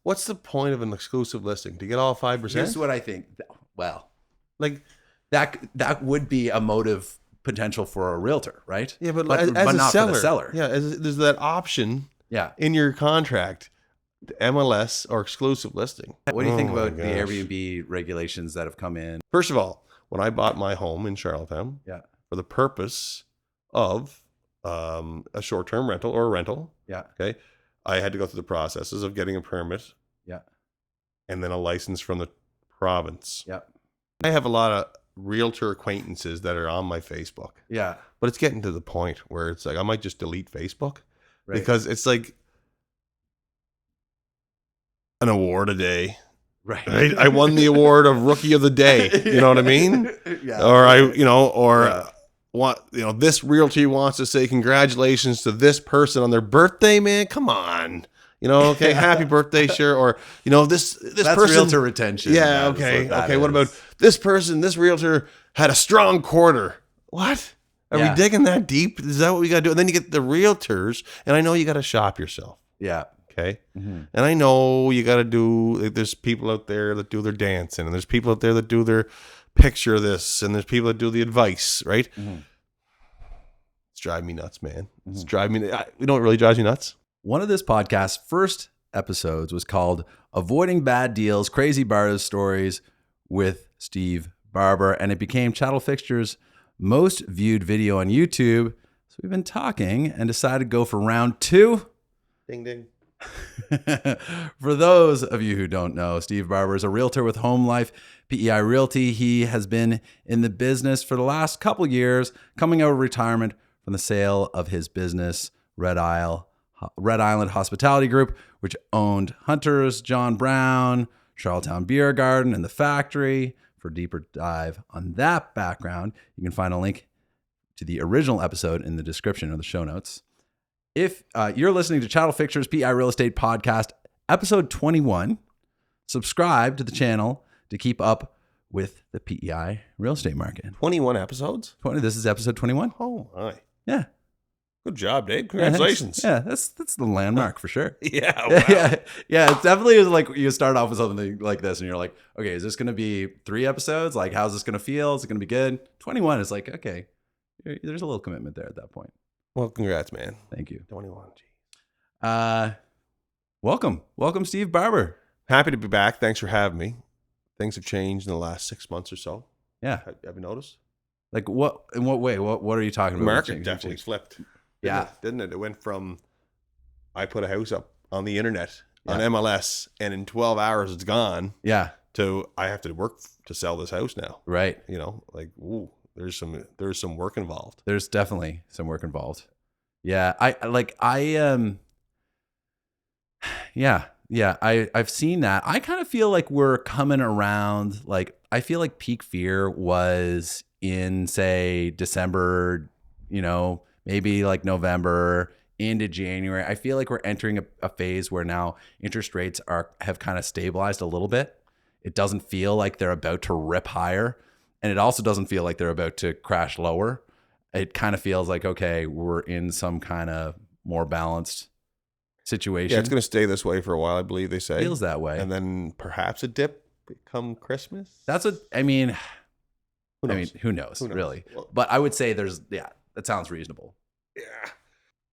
What's the point of an exclusive listing? To get all 5%? Here's what I think. Well, Like that would be a motive potential for a realtor, right? yeah, but but as a not seller, for the seller. yeah, there's that option Yeah. in your contract, MLS or exclusive listing. What do you think Oh my about the gosh. Airbnb regulations that have come in? First of all, when I bought my home in Charlottetown, Yeah. for the purpose of a short-term rental or a rental, Yeah. okay, I had to go through the processes of getting a permit, Yeah. and then a license from the province. Yeah. I have a lot of realtor acquaintances that are on my Facebook, Yeah. but it's getting to the point where it's like I might just delete Facebook Right. because it's like an award a day. Right. I won the award of Rookie of the Day. You know what I mean? Yeah. Or this realty wants to say congratulations to this person on their birthday, man. Come on. Okay, happy birthday, sure. Or, this That's person. realtor retention. Yeah, That is okay. what that Okay, what is. about this person, this realtor had a strong quarter? What? Are we digging that deep? Is that what we got to do? And then you get the realtors, and I know you got to shop yourself. Yeah. Okay. Mm-hmm. And I know you got to do, there's people out there that do their dancing, and there's people out there that do their picture of this, and there's people that do the advice, right? Mm-hmm. It's driving me nuts, man. It's Mm-hmm. driving me, you know what really drives me nuts? One of this podcast's first episodes was called Avoiding Bad Deals, Crazy Barber Stories with Steve Barber, and it became Chattel Fixtures' most viewed video on YouTube. So we've been talking and decided to go for round 2. Ding, ding. For those of you who don't know, Steve Barber is a realtor with HomeLife PEI Realty. He has been in the business for the last couple years, coming out of retirement from the sale of his business, Red Island Hospitality Group, which owned Hunters, John Brown, Charlottetown Beer Garden, and The Factory. For a deeper dive on that background, you can find a link to the original episode in the description of the show notes. If you're listening to Chattel Fixtures PEI Real Estate Podcast, episode 21, subscribe to the channel to keep up with the PEI real estate market. 21 episodes? This is episode 21. Oh, my. Yeah. Good job, Dave. Congratulations. Yeah, that's the landmark for sure. Yeah. Wow. Yeah. It definitely is like you start off with something like this and you're like, okay, is this going to be 3 episodes? Like, how's this going to feel? Is it going to be good? 21 is like, okay, there's a little commitment there at that point. Well, congrats, man. Thank you. 21. Welcome, Steve Barber. Happy to be back. Thanks for having me. Things have changed in the last 6 months or so. Yeah. Have you noticed? Like what? In what way? What are you talking The about? market definitely flipped. Didn't it? It went from I put a house up on the internet on MLS, and in 12 hours it's gone. Yeah. To I have to work to sell this house now. Right. Ooh, there's some work involved. There's definitely some work involved. Yeah. I've seen that. I kind of feel like we're coming around. Like, I feel like peak fear was in, say, December, maybe like November into January. I feel like we're entering a phase where now interest rates have kind of stabilized a little bit. It doesn't feel like they're about to rip higher. And it also doesn't feel like they're about to crash lower. It kind of feels like, okay, we're in some kind of more balanced situation. Yeah, it's going to stay this way for a while, I believe they say. Feels that way. And then perhaps a dip come Christmas. That's what, I mean, who knows, Who knows? really? Well, But I would say that sounds reasonable. yeah.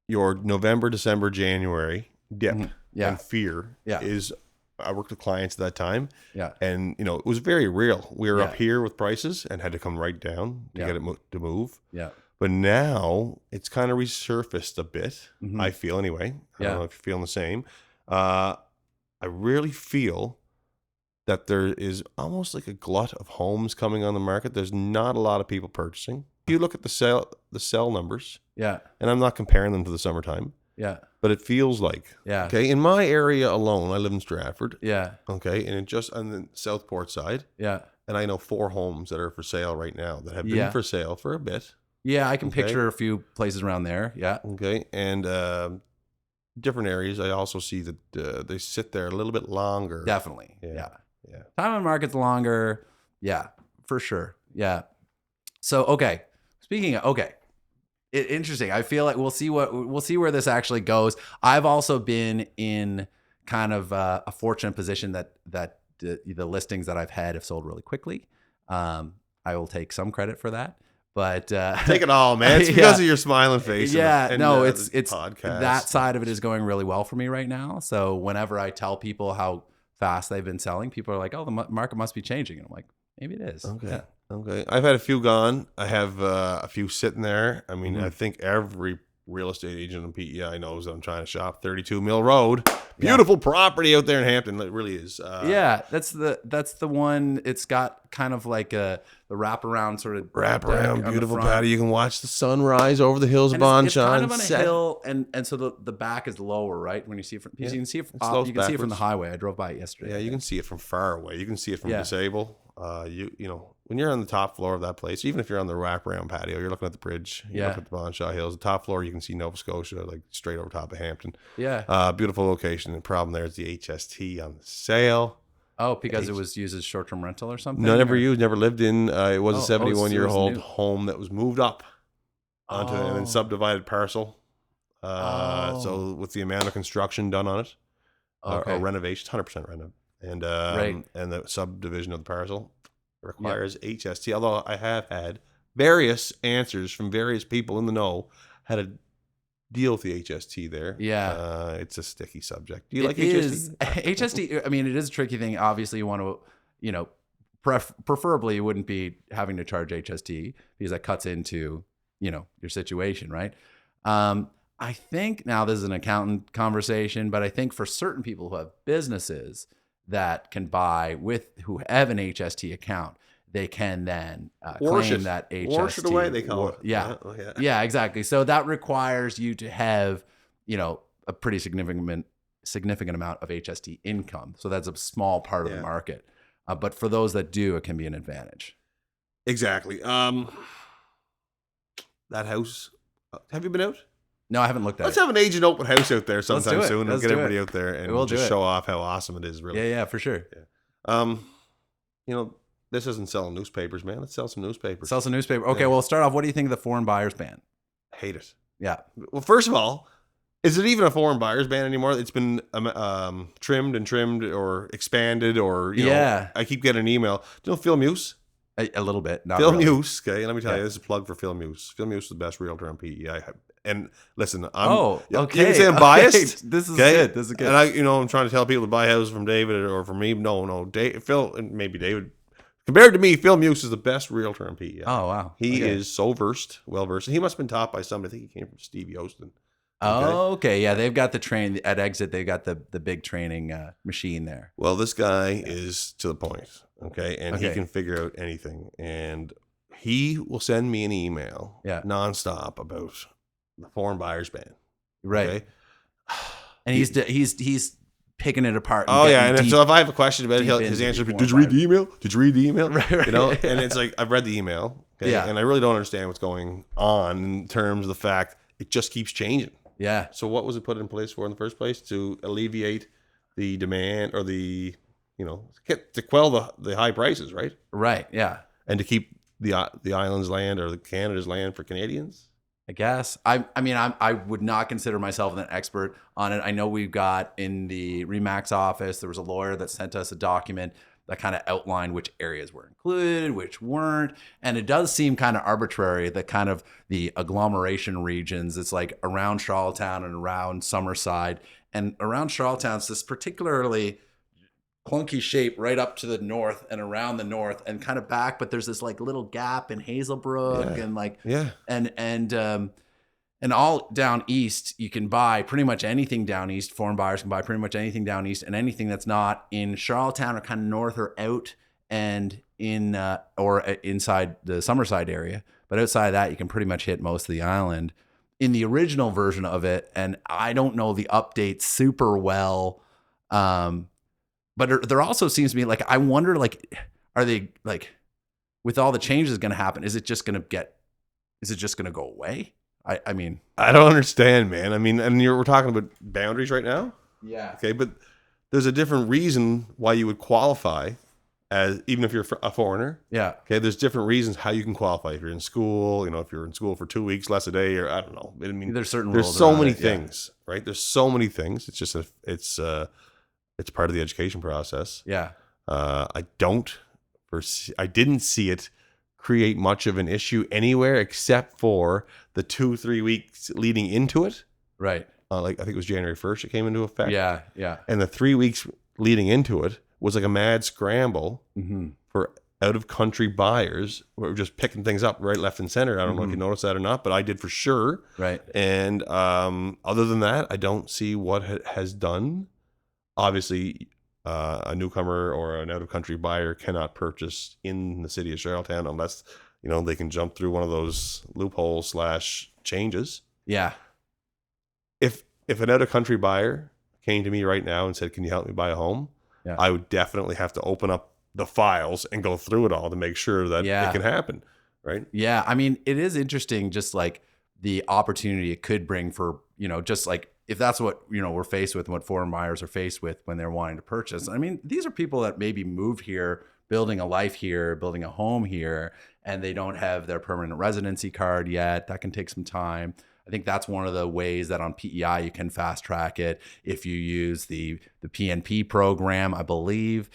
Your November, December, January dip and fear is, I worked with clients at that time. Yeah. And, it was very real. We were up here with prices and had to come right down to get it to move. Yeah. But now it's kind of resurfaced a bit, I feel anyway. I don't know if you're feeling the same. I really feel that there is almost like a glut of homes coming on the market. There's not a lot of people purchasing. If you look at the sell numbers, and I'm not comparing them to the summertime, but it feels like, okay, in my area alone, I live in Stratford, okay, and just on the Southport side, and I know 4 homes that are for sale right now that have been for sale for a bit. Yeah, I can picture a few places around there. Yeah. Okay, and different areas, I also see that they sit there a little bit longer. Definitely. Yeah. Time on market's longer. Yeah, for sure. Yeah. So, okay. Speaking of, interesting. I feel like we'll see where this actually goes. I've also been in kind of a fortunate position that the listings that I've had have sold really quickly. I will take some credit for that. But take it all, man. It's because of your smiling face. Yeah, and no, it's podcast. That side of it is going really well for me right now. So whenever I tell people how fast they've been selling, people are like, "Oh, the market must be changing." And I'm like, maybe it is. Okay, yeah. Okay. I've had a few gone. I have a few sitting there. I mean, I think every real estate agent in PEI knows that I'm trying to shop 32 Mill Road. Beautiful property out there in Hampton. It really is. Yeah, that's the one. It's got kind of like the wraparound sort of wraparound, beautiful patio. You can watch the sunrise over the hills of Bonchon. It's kind of on a hill, and so the back is lower, right? When you see it from, you can see it. You can see it from the highway. I drove by it yesterday. Yeah, you can see it from far away. You can see it from Disable. You know, when you're on the top floor of that place, even if you're on the wraparound patio, you're looking at the bridge. You look at the Bonshaw Hills. The top floor, you can see Nova Scotia, like straight over top of Hampton. Yeah. Beautiful location. The problem there is the HST on the sale. Oh, because it was used as short-term rental or something? No, never used, never lived in. It was a 71-year-old home that was moved up onto and then subdivided parcel. So with the amount of construction done on it, or renovation, 100% renov. And and the subdivision of the parcel requires HST. Although I have had various answers from various people in the know how to deal with the HST there. Yeah, it's a sticky subject. Do you like HST? HST. I mean, it is a tricky thing. Obviously, you want to, preferably you wouldn't be having to charge HST because that cuts into, your situation, right? I think now this is an accountant conversation, but I think for certain people who have businesses that can buy who have an HST account, they can then claim that HST. Wash it away, they call it. Yeah. Yeah, exactly. So that requires you to have, a pretty significant amount of HST income. So that's a small part of the market. But for those that do, it can be an advantage. Exactly. That house, have you been out? No, I haven't looked at it. Let's have an agent open house out there sometime soon and get everybody out there and we'll just show off how awesome it is, really. Yeah, for sure. Yeah. This isn't selling newspapers, man. Let's sell some newspapers. Sell some newspaper. Okay, well, start off. What do you think of the foreign buyers ban? Hate it. Yeah. Well, first of all, is it even a foreign buyers ban anymore? It's been trimmed or expanded or, I keep getting an email. Do you know Phil Muse? A little bit. Not Phil really. Muse, okay? Let me tell you, this is a plug for Phil Muse. Phil Muse is the best realtor on PEI. And listen, you can say I'm biased. This is good. This is good. And I'm trying to tell people to buy houses from David or from me. No, Phil and maybe David. Compared to me, Phil Muse is the best realtor in PEI. Oh wow, he is so well versed. He must have been taught by somebody. I think he came from Stevie Ostin. Okay, yeah, they've got the train at Exit. They've got the big training machine there. Well, this guy is to the point. Okay, and he can figure out anything, and he will send me an email nonstop about the foreign buyers ban. Right. Okay? And he's picking it apart. And so if I have a question about it, his answer will be, did you read the email? Did you read the email? Right. And it's like, I've read the email. Okay? And I really don't understand what's going on in terms of the fact it just keeps changing. Yeah. So what was it put in place for in the first place? To alleviate the demand or to quell the high prices, right? Right. Yeah. And to keep the island's land or the Canada's land for Canadians. I guess. I would not consider myself an expert on it. I know we've got in the RE/MAX office, there was a lawyer that sent us a document that kind of outlined which areas were included, which weren't. And it does seem kind of arbitrary, that kind of the agglomeration regions. It's like around Charlottetown and around Summerside. And around Charlottetown, it's this particularly clunky shape right up to the north and around the north and kind of back, but there's this like little gap in Hazelbrook and all down east. You can buy pretty much anything down east. Foreign buyers can buy pretty much anything down east, and anything that's not in Charlottetown or kind of north or out and in or inside the Summerside area. But outside of that, you can pretty much hit most of the island. In the original version of it, and I don't know the updates super well, but there also seems to be I wonder, are they with all the changes going to happen? Is it just going to go away? I mean, I don't understand, man. I mean, and we're talking about boundaries right now. Yeah. Okay. But there's a different reason why you would qualify even if you're a foreigner. Yeah. Okay. There's different reasons how you can qualify. If you're in school, if you're in school for 2 weeks, less a day, or I don't know. I mean, there's so many things, right? There's so many things. It's just It's part of the education process. Yeah. I didn't see it create much of an issue anywhere except for the 2-3 weeks leading into it. Right. Like I think it was January 1st it came into effect. Yeah. Yeah. And the 3 weeks leading into it was like a mad scramble for out-of-country buyers who were just picking things up right, left, and center. I don't know if you noticed that or not, but I did for sure. Right. And other than that, I don't see what has done. Obviously, a newcomer or an out-of-country buyer cannot purchase in the city of Charlottetown unless, they can jump through one of those loopholes / changes. Yeah. If an out-of-country buyer came to me right now and said, "Can you help me buy a home?" Yeah. I would definitely have to open up the files and go through it all to make sure that it can happen, right? Yeah. I mean, it is interesting just like the opportunity it could bring for, just like if that's what, we're faced with and what foreign buyers are faced with when they're wanting to purchase. I mean, these are people that maybe moved here, building a life here, building a home here, and they don't have their permanent residency card yet. That can take some time. I think that's one of the ways that on PEI you can fast track it if you use the PNP program, I believe.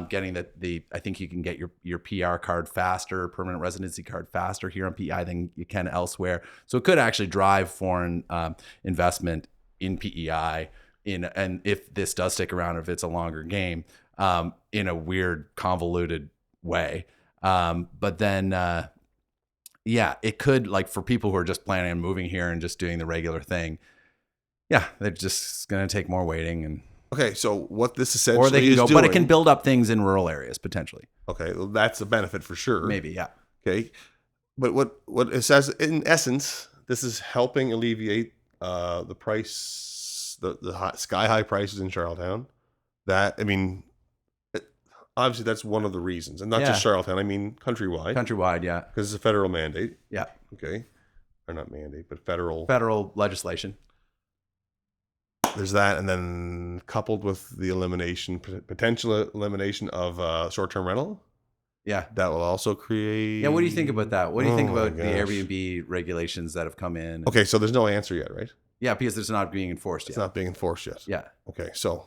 Getting I think you can get your PR card faster, permanent residency card faster here on PEI than you can elsewhere. So it could actually drive foreign investment in PEI and if this does stick around, if it's a longer game, in a weird convoluted way. But then, it could, like, for people who are just planning on moving here and just doing the regular thing. Yeah, they're just going to take more waiting and. Okay, so what this essentially or they can is go, doing, but it can build up things in rural areas potentially. Okay, well, that's a benefit for sure. Maybe, yeah. Okay, but what it says in essence, this is helping alleviate the price, the sky high prices in Charlottetown. Obviously that's one of the reasons, and not just Charlottetown. I mean countrywide. Countrywide, yeah, because it's a federal mandate. Yeah. Okay, or not mandate, but federal legislation. There's that, and then coupled with the potential elimination of short-term rental. Yeah. That will also create. Yeah. What do you think about that? What do you think about the Airbnb regulations that have come in? Okay, so there's no answer yet, right? Yeah, because it's not being enforced yet. It's not being enforced yet. Yeah. Okay, so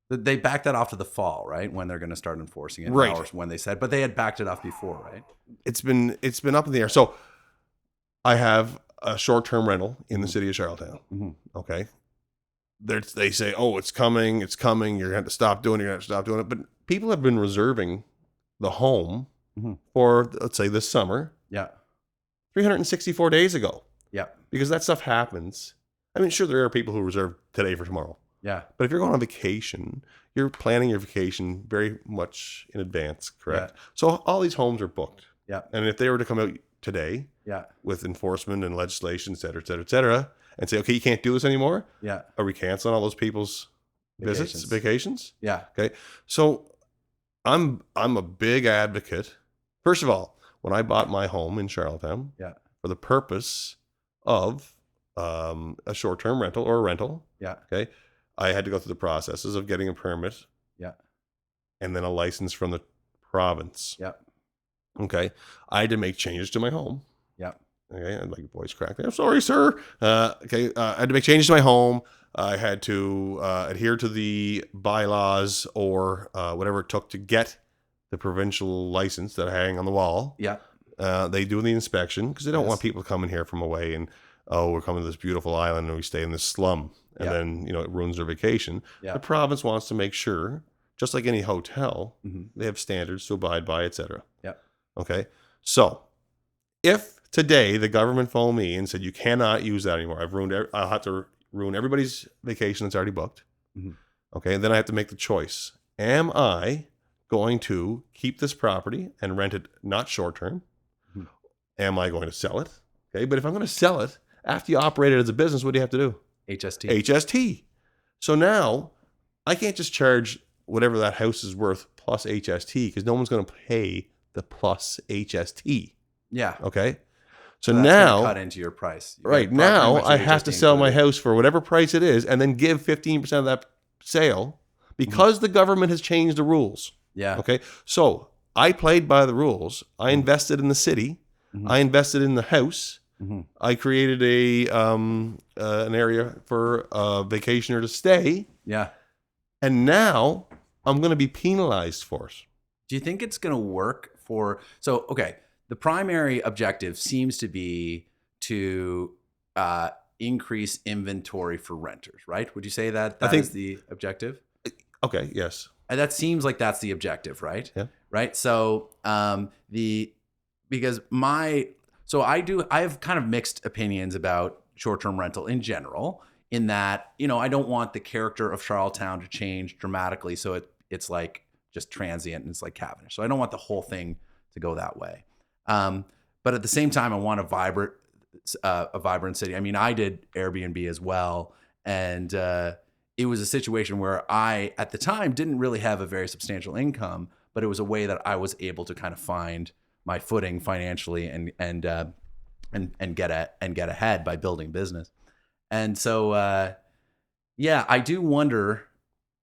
they backed that off to the fall, right? When they're going to start enforcing it. Right. Or when they said, but they had backed it off before, right? It's been up in the air. So I have a short-term rental in the city of Charlottetown. Mm-hmm. Okay. They say, "Oh, it's coming. You're going to have to stop doing it. But people have been reserving the home for, let's say, this summer. Yeah. 364 days ago. Yeah. Because that stuff happens. I mean, sure, there are people who reserve today for tomorrow. Yeah. But if you're going on vacation, you're planning your vacation very much in advance, correct? Yeah. So all these homes are booked. Yeah. And if they were to come out today with enforcement and legislation, et cetera, and say, "Okay, you can't do this anymore." Yeah. Are we canceling all those people's vacations? Yeah. Okay. So I'm a big advocate. First of all, when I bought my home in Charlottetown for the purpose of a short-term rental or a rental. Yeah. Okay. I had to go through the processes of getting a permit. Yeah. And then a license from the province. Yeah. Okay. I had to make changes to my home. Yeah. Okay, and like voice crack there. "I'm sorry, sir." I had to make changes to my home. I had to adhere to the bylaws or whatever it took to get the provincial license that I hang on the wall. Yeah. They do the inspection because they don't want people coming here from away and, "Oh, we're coming to this beautiful island and we stay in this slum." And then, it ruins their vacation. Yeah. The province wants to make sure, just like any hotel, they have standards to abide by, et cetera. Yeah. Okay. So if today the government phoned me and said, "You cannot use that anymore. I'll have to ruin everybody's vacation that's already booked." Okay. And then I have to make the choice. Am I going to keep this property and rent it not short-term? Am I going to sell it? Okay. But if I'm going to sell it, after you operate it as a business, what do you have to do? HST. So now I can't just charge whatever that house is worth plus HST because no one's going to pay the plus HST. Yeah. Okay. So that's now cut into your price. Right now I have to sell my house for whatever price it is and then give 15% of that sale because the government has changed the rules. Yeah. Okay. So I played by the rules. I invested in the city. I invested in the house. I created an area for a vacationer to stay. Yeah. And now I'm going to be penalized for it. Do you think it's going to work for, so, okay, the primary objective seems to be to increase inventory for renters, right? Would you say that I think is the objective? Okay, yes. And that seems like that's the objective, right? Yeah. Right. So because I have kind of mixed opinions about short-term rental in general, in that, I don't want the character of Charlottetown to change dramatically. So it's like just transient and it's like Cavendish. So I don't want the whole thing to go that way. But at the same time, I want a vibrant city. I mean, I did Airbnb as well. And it was a situation where I, at the time, didn't really have a very substantial income, but it was a way that I was able to kind of find my footing financially and get ahead by building business. And so, yeah, I do wonder,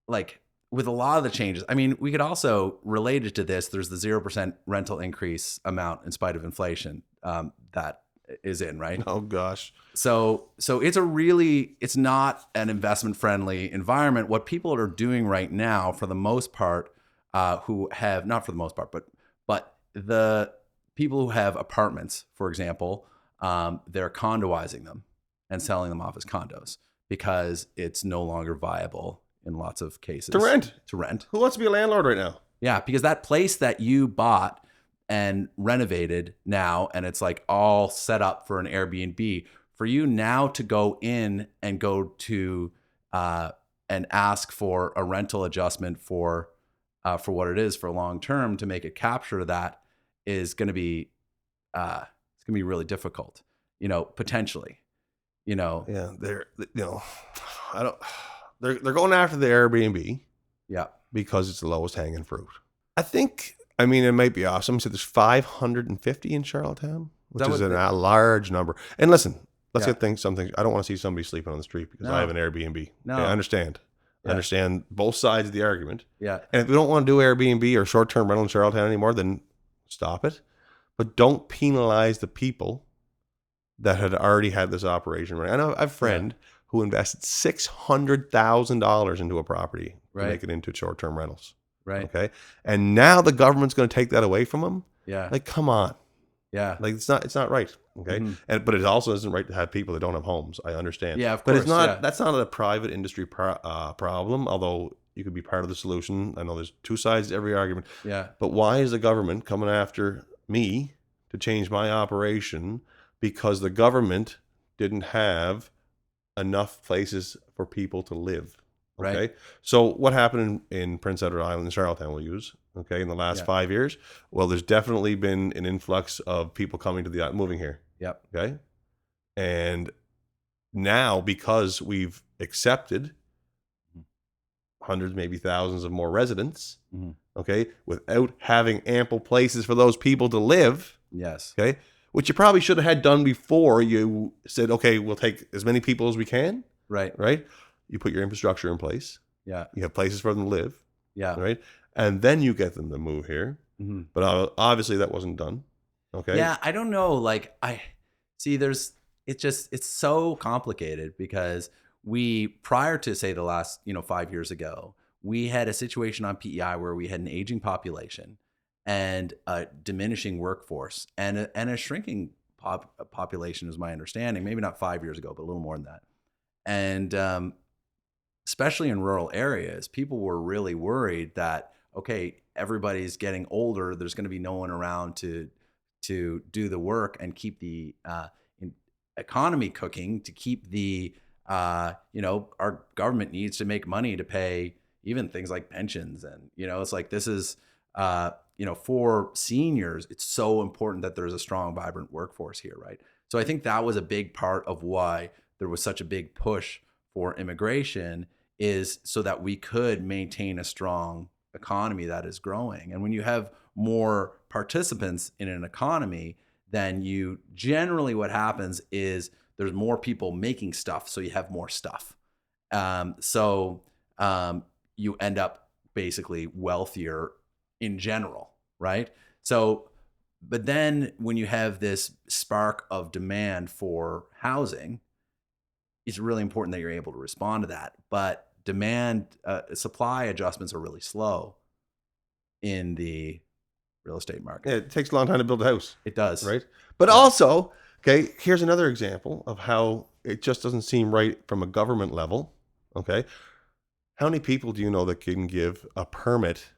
like, with a lot of the changes, I mean, we could also relate it to this. There's the 0% rental increase amount in spite of inflation that is in, right? Oh gosh. So it's not an investment friendly environment. What people are doing right now, for the most part, who have, not for the most part, but the people who have apartments, for example, they're condoizing them and selling them off as condos because it's no longer viable in lots of cases To rent. Who wants to be a landlord right now? Yeah, because that place that you bought and renovated now, and it's like all set up for an Airbnb, for you now to go in and go to and ask for a rental adjustment for what it is for long term to make it capture that is going to be it's going to be really difficult, potentially, Yeah, they're going after the Airbnb. Yeah, because it's the lowest hanging fruit. I mean, it might be awesome. So there's 550 in Charlottetown, which is a large number. And listen, let's get something. I don't want to see somebody sleeping on the street because I have an Airbnb. No. Okay, I understand. Yeah. I understand both sides of the argument. Yeah. And if we don't want to do Airbnb or short-term rental in Charlottetown anymore, then stop it. But don't penalize the people that had already had this operation. Right? I know I have a friend who invested $600,000 into a property to make it into short-term rentals. Right. Okay. And now the government's going to take that away from them. Yeah. Like, come on. Yeah. Like, it's not right. Okay. Mm-hmm. But it also isn't right to have people that don't have homes. I understand. Yeah, of course. But it's not. That's not a private industry problem. Although you could be part of the solution. I know there's two sides to every argument. Yeah. But why is the government coming after me to change my operation because the government didn't have enough places for people to live? Okay. Right. So what happened in Prince Edward Island and Charlottetown we'll use, in the last 5 years? Well, there's definitely been an influx of people coming to the moving here. Yep. Okay. And now, because we've accepted hundreds, maybe thousands of more residents, okay, without having ample places for those people to live. Yes. Okay. Which you probably should have had done before you said, okay, we'll take as many people as we can. Right. Right. You put your infrastructure in place. Yeah. You have places for them to live. Yeah. Right. And then you get them to move here. Mm-hmm. But obviously that wasn't done. Okay. Yeah. I don't know. Like, I see it's so complicated because prior to, say, the last, 5 years ago, we had a situation on P.E.I. where we had an aging population and a diminishing workforce and a shrinking population is my understanding. Maybe not 5 years ago, but a little more than that. And especially in rural areas, people were really worried that, okay, everybody's getting older. There's going to be no one around to do the work and keep the economy cooking, to keep the, our government needs to make money to pay even things like pensions. And, it's like, this is, for seniors, it's so important that there's a strong, vibrant workforce here, right? So I think that was a big part of why there was such a big push for immigration, is so that we could maintain a strong economy that is growing. And when you have more participants in an economy, then generally what happens is there's more people making stuff, so you have more stuff. So you end up basically wealthier in general, right? So, but then when you have this spark of demand for housing, it's really important that you're able to respond to that. But demand supply adjustments are really slow in the real estate market. Yeah, it takes a long time to build a house. It does. Right. But also, okay, here's another example of how it just doesn't seem right from a government level. Okay. How many people do you know that can give a permit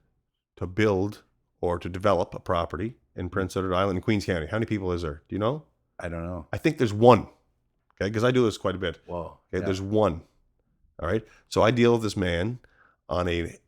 to build or to develop a property in Prince Edward Island in Queens County? How many people is there? Do you know? I don't know. I think there's one. Okay. Because I do this quite a bit. Whoa. Okay. Yeah. There's one. All right. So I deal with this man on a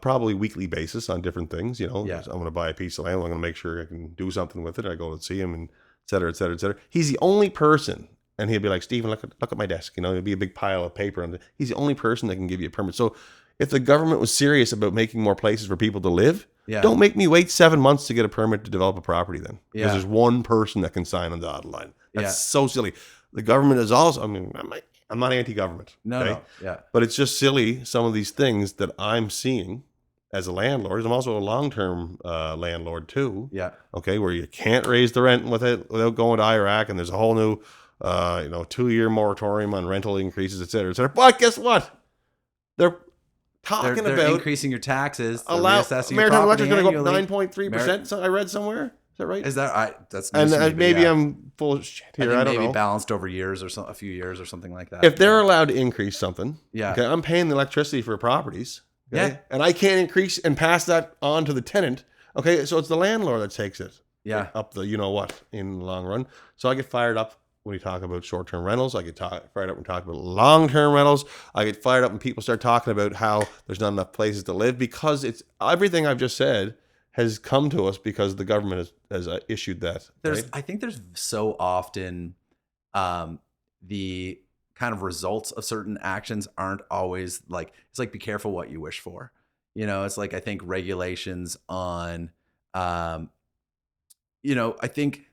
probably weekly basis on different things. You know, Yeah. I'm going to buy a piece of land. I'm going to make sure I can do something with it. I go to see him and et cetera, et cetera, et cetera. He's the only person. And he'll be like, Steven, look at my desk. You know, there'll be a big pile of paper on it. He's the only person that can give you a permit. So if the government was serious about making more places for people to live, don't make me wait 7 months to get a permit to develop a property then. Because there's one person that can sign on the dotted line. That's so silly. The government is also, I mean, I'm not anti-government. No. Yeah. But it's just silly, some of these things that I'm seeing as a landlord. I'm also a long-term landlord too. Yeah. Okay, where you can't raise the rent without going to Iraq, and there's a whole new 2-year moratorium on rental increases, et cetera, et cetera. But guess what? They're talking they're about increasing your taxes. Maritime Electric's going to go up 9.3%. So I read somewhere. Is that right? Is that that's and news to me, maybe yeah. I'm full of shit here. I don't maybe know. Balanced over years or a few years or something like that. If they're allowed to increase something, Yeah. okay, I'm paying the electricity for properties. Okay, Yeah. and I can't increase and pass that on to the tenant. Okay, so it's the landlord that takes it. Yeah. Up the you know what in the long run. So I get fired up when we talk about short-term rentals. I get fired up when we talk about long-term rentals. I get fired up when people start talking about how there's not enough places to live, because it's everything I've just said has come to us because the government has issued that. Right? I think there's so often the kind of results of certain actions aren't always like, it's like, be careful what you wish for. You know, it's like, I think regulations on, I think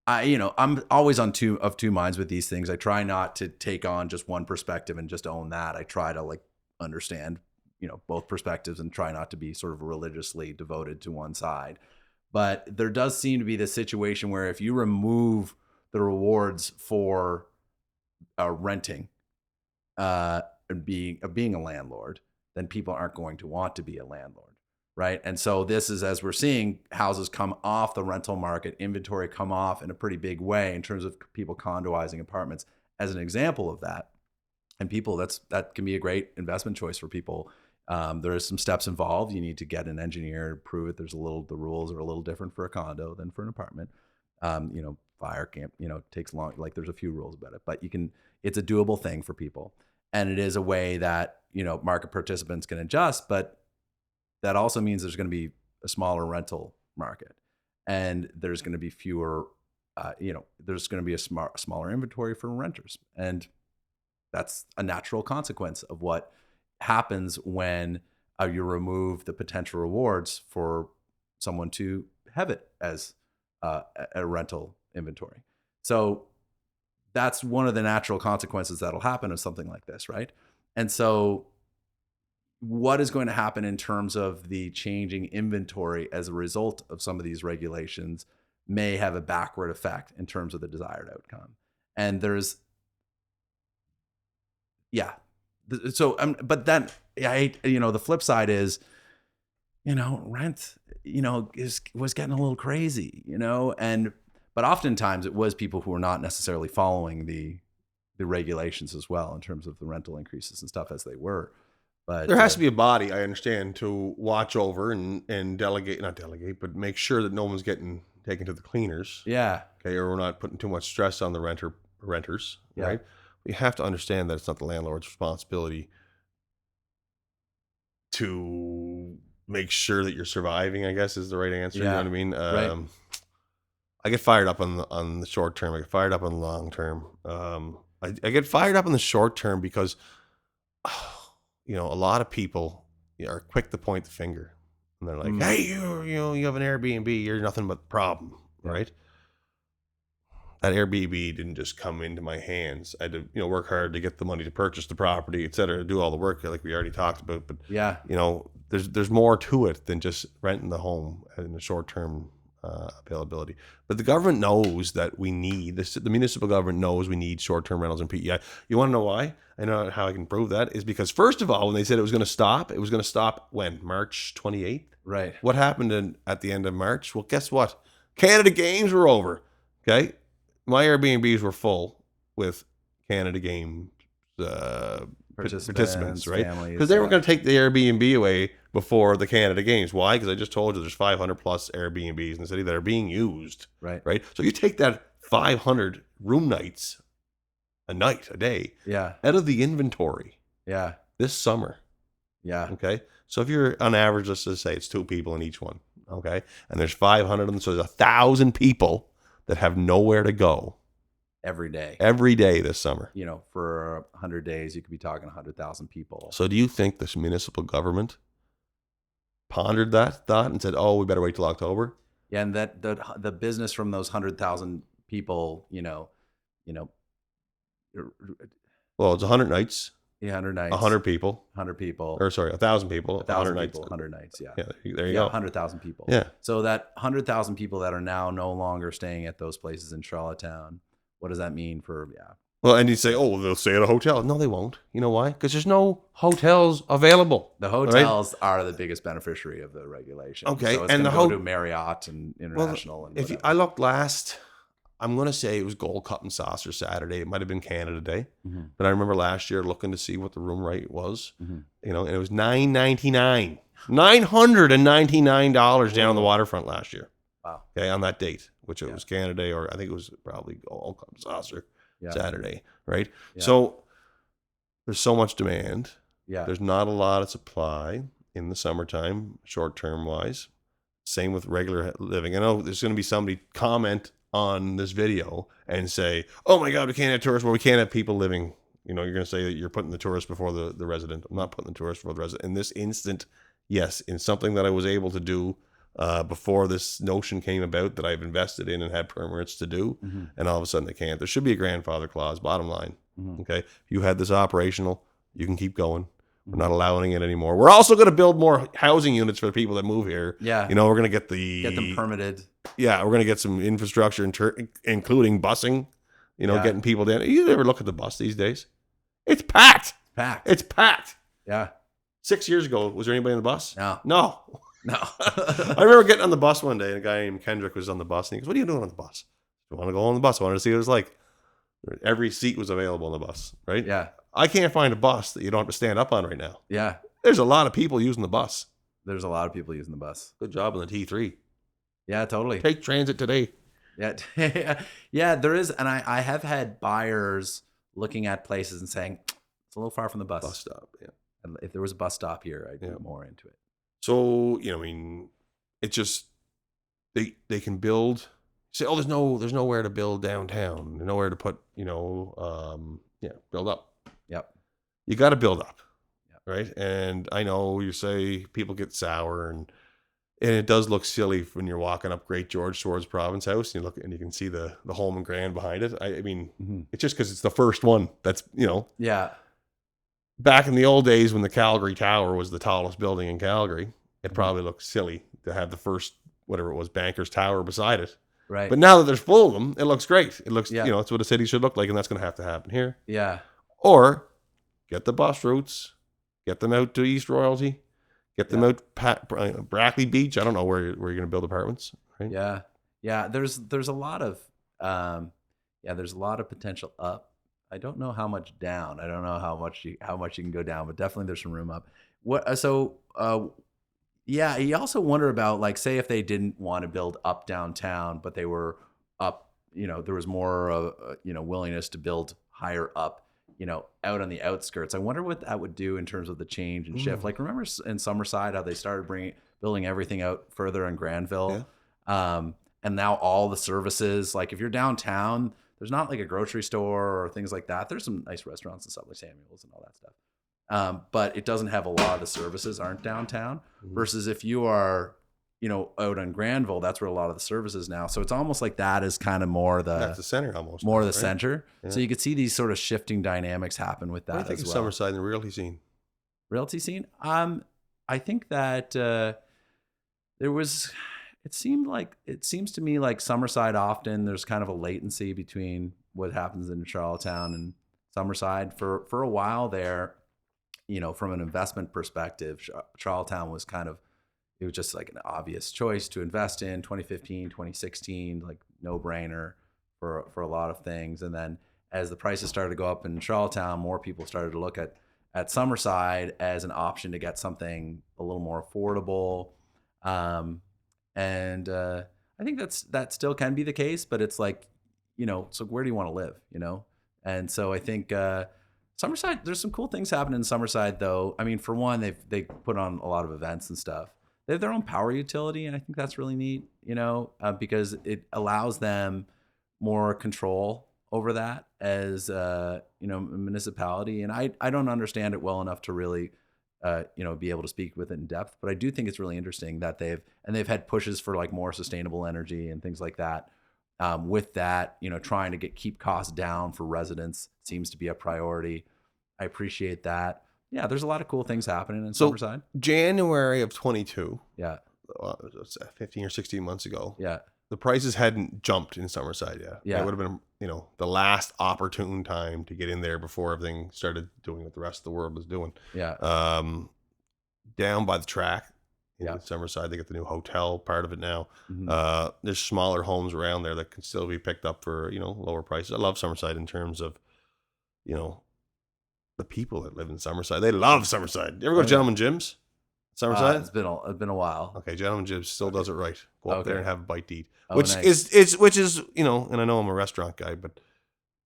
I'm always on two minds with these things. I try not to take on just one perspective and just own that. I try to like understand, both perspectives and try not to be sort of religiously devoted to one side. But there does seem to be this situation where if you remove the rewards for renting and being a landlord, then people aren't going to want to be a landlord, right? And so this is, as we're seeing houses come off the rental market, inventory come off in a pretty big way in terms of people condoizing apartments as an example of that. And people, that can be a great investment choice for people. There is some steps involved. You need to get an engineer, prove it. The rules are a little different for a condo than for an apartment. Fire camp, takes long, like there's a few rules about it, but it's a doable thing for people. And it is a way that, market participants can adjust, but that also means there's going to be a smaller rental market, and there's going to be fewer, there's going to be a smaller inventory for renters. And that's a natural consequence of what happens when you remove the potential rewards for someone to have it as a rental inventory. So that's one of the natural consequences that'll happen of something like this, right? And so what is going to happen in terms of the changing inventory as a result of some of these regulations may have a backward effect in terms of the desired outcome. And there's, so, but then the flip side is, rent, was getting a little crazy, but oftentimes it was people who were not necessarily following the regulations as well in terms of the rental increases and stuff as they were. But there has to be a body, I understand, to watch over and not delegate, but make sure that no one's getting taken to the cleaners. Yeah. Okay. Or we're not putting too much stress on the renters. Yeah. Right. You have to understand that it's not the landlord's responsibility to make sure that you're surviving, I guess is the right answer. Yeah. You know what I mean? Right. I get fired up on the short term. I get fired up on the long term. I get fired up on the short term because, a lot of people are quick to point the finger, and they're like, "Hey, you have an Airbnb. You're nothing but the problem, right?" That Airbnb didn't just come into my hands. I had to, work hard to get the money to purchase the property, et cetera, to do all the work like we already talked about. But yeah, there's more to it than just renting the home in the short term availability. But the government knows that we need this. The municipal government knows we need short-term rentals and PEI. You want to know why? I know how I can prove that is because first of all, when they said it was going to stop when March 28th. Right. What happened at the end of March? Well, guess what? Canada Games were over. Okay, my Airbnbs were full with Canada Games participants, right? Because they were going to take the Airbnb away before the Canada Games. Why? Because I just told you there's 500 plus Airbnbs in the city that are being used. Right. Right. So you take that 500 room nights a day out of the inventory this summer. Yeah. Okay. So if you're on average, let's just say it's 2 people in each one. Okay. And there's 500 of them. So there's 1,000 people that have nowhere to go. Every day this summer. You know, for 100 days, you could be talking 100,000 people. So do you think this municipal government pondered that thought and said, oh, we better wait till October? Yeah. And that the business from those 100,000 people, well, it's 100 nights. Yeah, 100 nights. 100 people. 100 people. Or sorry, 1,000 people. 1,000 100 people. nights. 100 nights. Yeah. Yeah. There you go. 100,000 people. Yeah. So that 100,000 people that are now no longer staying at those places in Charlottetown, what does that mean for, Well, and you say, oh, they'll stay at a hotel. No, they won't. You know why? Because there's no hotels available. The hotels are the biggest beneficiary of the regulation. Okay. So it's going to go to Marriott and International. Well, if I looked last, I'm going to say it was Gold Cup and Saucer Saturday. It might have been Canada Day. Mm-hmm. But I remember last year looking to see what the room rate was, and it was $999. $999 down on the waterfront last year. Wow. Okay, on that date, which it was Canada Day, or I think it was probably Gold Cup and Saucer Saturday, right? Yeah. So there's so much demand. Yeah. There's not a lot of supply in the summertime, short-term wise. Same with regular living. I know there's going to be somebody comment on this video and say, oh my God, we can't have tourists. Well, we can't have people living. You're going to say that you're putting the tourist before the resident. I'm not putting the tourist before the resident. In this instant, yes, in something that I was able to do before this notion came about that I've invested in and had permits to do, and all of a sudden they can't. There should be a grandfather clause, bottom line. Okay, if you had this operational, you can keep going. We're not allowing it anymore. We're also going to build more housing units for the people that move here. Yeah. We're going to get them permitted. Yeah, we're going to get some infrastructure, including busing, getting people down. You ever look at the bus these days? It's packed. It's packed. Yeah. 6 years ago, was there anybody on the bus? No. I remember getting on the bus one day, and a guy named Kendrick was on the bus, and he goes, what are you doing on the bus? I want to go on the bus. I wanted to see what it was like. Every seat was available on the bus, right? Yeah. I can't find a bus that you don't have to stand up on right now. Yeah. There's a lot of people using the bus. There's a lot of people using the bus. Good job on the T3. Yeah, totally. Take transit today. Yeah. Yeah, there is. And I have had buyers looking at places and saying, it's a little far from the bus stop. Yeah. And if there was a bus stop here, I'd get more into it. So, it just, they can build, say, oh, there's nowhere to build downtown. There's nowhere to put, build up. Yep. You got to build up. Yep. Right. And I know you say people get sour and it does look silly when you're walking up Great George towards Province House and you look and you can see the Home and Grand behind it. I mean, it's just because it's the first one that's, Yeah. Back in the old days when the Calgary Tower was the tallest building in Calgary, it probably looked silly to have the first, whatever it was, Bankers Tower beside it. Right. But now that there's full of them, it looks great. It looks, it's what a city should look like, and that's going to happen here. Yeah. Or get the bus routes, get them out to East Royalty, get them out Brackley Beach. I don't know where you're going to build apartments. Right? Yeah. Yeah. There's a lot of, there's a lot of potential up. I don't know how much down. I don't know how much you can go down, but definitely there's some room up. You also wonder about, like, say if they didn't want to build up downtown, but they were up, there was more, willingness to build higher up, out on the outskirts. I wonder what that would do in terms of the change and shift. Like, remember in Summerside how they started building everything out further in Granville? Yeah. And now all the services, like if you're downtown, there's not like a grocery store or things like that. There's some nice restaurants and stuff like Samuel's and all that stuff. But it doesn't have a lot of the services aren't downtown versus if you are, out on Granville, that's where a lot of the services now. So it's almost like that is kind of that's the center almost. More of the center. Yeah. So you could see these sort of shifting dynamics happen with that. What do you think of Summerside and the realty scene? Realty scene? I think that it's it seems to me like Summerside often there's kind of a latency between what happens in Charlottetown and Summerside. For a while there, from an investment perspective, Charlottetown was it was just like an obvious choice to invest in. 2015, 2016, like no brainer for a lot of things. And then as the prices started to go up in Charlottetown, more people started to look at Summerside as an option to get something a little more affordable. And I think that still can be the case, but it's like, so where do you want to live, And so I think Summerside, there's some cool things happening in Summerside, though. I mean, for one, they put on a lot of events and stuff. They have their own power utility, and I think that's really neat, because it allows them more control over that as a municipality. And I don't understand it well enough to really be able to speak with it in depth, but I do think it's really interesting that they've had pushes for like more sustainable energy and things like that. With that, trying to keep costs down for residents seems to be a priority. I appreciate that. Yeah, there's a lot of cool things happening in Summerside. January of 22. Yeah. 15 or 16 months ago. Yeah. The prices hadn't jumped in Summerside yet. Yeah. It would have been, the last opportune time to get in there before everything started doing what the rest of the world was doing. Yeah. Down by the track in Summerside, they got the new hotel part of it now. Mm-hmm. There's smaller homes around there that can still be picked up for, lower prices. I love Summerside in terms of, the people that live in Summerside. They love Summerside. You ever go to Gentleman Jim's? Summerside? It's been a while. Okay, Gentleman Jim's still does it right. Go up there and have a bite to eat. Nice. Which is, and I know I'm a restaurant guy, but